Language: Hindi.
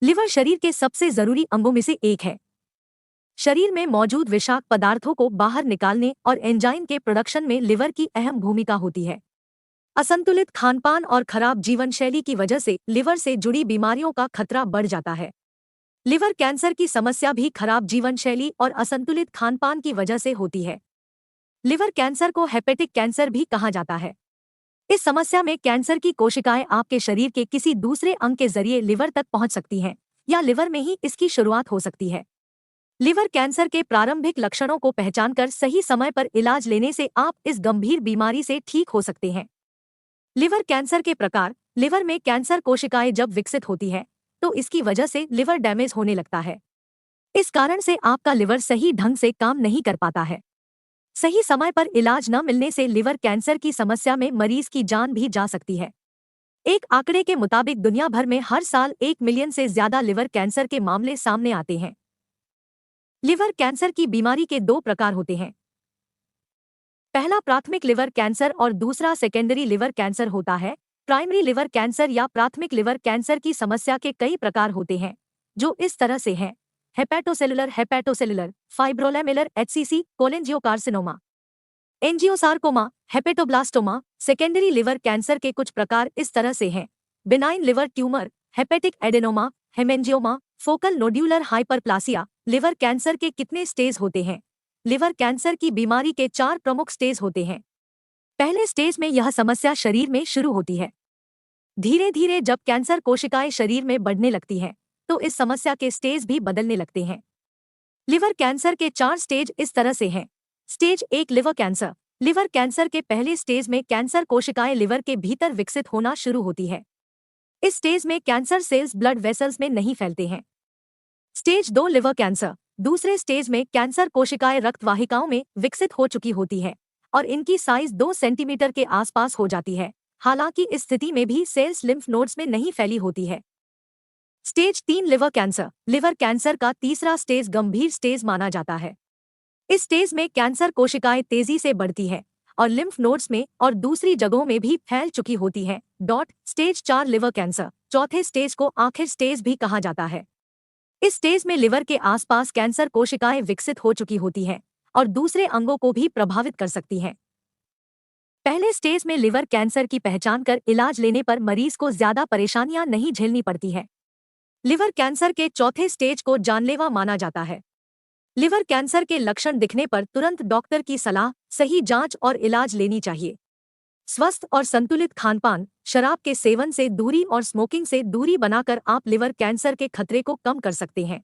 लिवर शरीर के सबसे जरूरी अंगों में से एक है। शरीर में मौजूद विषाक्त पदार्थों को बाहर निकालने और एंजाइम के प्रोडक्शन में लिवर की अहम भूमिका होती है। असंतुलित खानपान और खराब जीवन शैली की वजह से लिवर से जुड़ी बीमारियों का खतरा बढ़ जाता है। लिवर कैंसर की समस्या भी खराब जीवन शैली और असंतुलित खानपान की वजह से होती है। लिवर कैंसर को हेपेटिक कैंसर भी कहा जाता है। इस समस्या में कैंसर की कोशिकाएं आपके शरीर के किसी दूसरे अंग के जरिए लिवर तक पहुंच सकती हैं या लिवर में ही इसकी शुरुआत हो सकती है। लिवर कैंसर के प्रारंभिक लक्षणों को पहचानकर सही समय पर इलाज लेने से आप इस गंभीर बीमारी से ठीक हो सकते हैं। लिवर कैंसर के प्रकार। लिवर में कैंसर कोशिकाएं जब विकसित होती है तो इसकी वजह से लिवर डैमेज होने लगता है। इस कारण से आपका लिवर सही ढंग से काम नहीं कर पाता है। सही समय पर इलाज न मिलने से लिवर कैंसर की समस्या में मरीज की जान भी जा सकती है। एक आंकड़े के मुताबिक दुनिया भर में हर साल 1 मिलियन से ज्यादा लिवर कैंसर के मामले सामने आते हैं। लिवर कैंसर की बीमारी के दो प्रकार होते हैं। पहला प्राथमिक लिवर कैंसर और दूसरा सेकेंडरी लिवर कैंसर होता है। प्राइमरी लिवर कैंसर या प्राथमिक लिवर कैंसर की समस्या के कई प्रकार होते हैं, जो इस तरह से हैं। Hepatocellular, fibrolamellar HCC, cholangiocarcinoma, angiosarcoma, hepatoblastoma. Secondary liver cancer के कुछ प्रकार इस तरह से हैं। Benign liver tumour, hepatic adenoma, haemangioma, focal nodular hyperplasia. Liver cancer के कितने स्टेज होते हैं? लिवर कैंसर की बीमारी के 4 प्रमुख स्टेज होते हैं। पहले स्टेज में यह समस्या शरीर में शुरू होती है। धीरे धीरे जब कैंसर कोशिकाएं शरीर में बढ़ने लगती हैं, तो इस समस्या के स्टेज भी बदलने लगते हैं। लिवर कैंसर के 4 स्टेज इस तरह से हैं। Stage 1 liver cancer. Liver cancer के पहले स्टेज में कैंसर कोशिकाएं लिवर के भीतर विकसित होना शुरू होती है। इस स्टेज में कैंसर सेल्स ब्लड वेसल्स में नहीं फैलते हैं। Stage 2 liver cancer. दूसरे स्टेज में कैंसर कोशिकाएं रक्त वाहिकाओं में विकसित हो चुकी होती है और इनकी साइज 2 सेंटीमीटर के आसपास हो जाती है। हालांकि इस स्थिति में भी सेल्स लिम्फ नोड्स में नहीं फैली होती है। Stage 3 liver cancer. Liver cancer का तीसरा स्टेज गंभीर स्टेज माना जाता है। इस स्टेज में कैंसर कोशिकाएं तेजी से बढ़ती है और लिम्फ नोड्स में और दूसरी जगहों में भी फैल चुकी होती हैं। Stage 4 liver cancer. चौथे स्टेज को आखिर स्टेज भी कहा जाता है। इस स्टेज में लिवर के आसपास कैंसर कोशिकाएं विकसित हो चुकी होती हैं और दूसरे अंगों को भी प्रभावित कर सकती हैं। पहले स्टेज में लिवर कैंसर की पहचान कर इलाज लेने पर मरीज को ज्यादा परेशानियां नहीं झेलनी पड़ती है। लिवर कैंसर के चौथे स्टेज को जानलेवा माना जाता है। लिवर कैंसर के लक्षण दिखने पर तुरंत डॉक्टर की सलाह, सही जांच और इलाज लेनी चाहिए। स्वस्थ और संतुलित खानपान, शराब के सेवन से दूरी और स्मोकिंग से दूरी बनाकर आप लिवर कैंसर के खतरे को कम कर सकते हैं।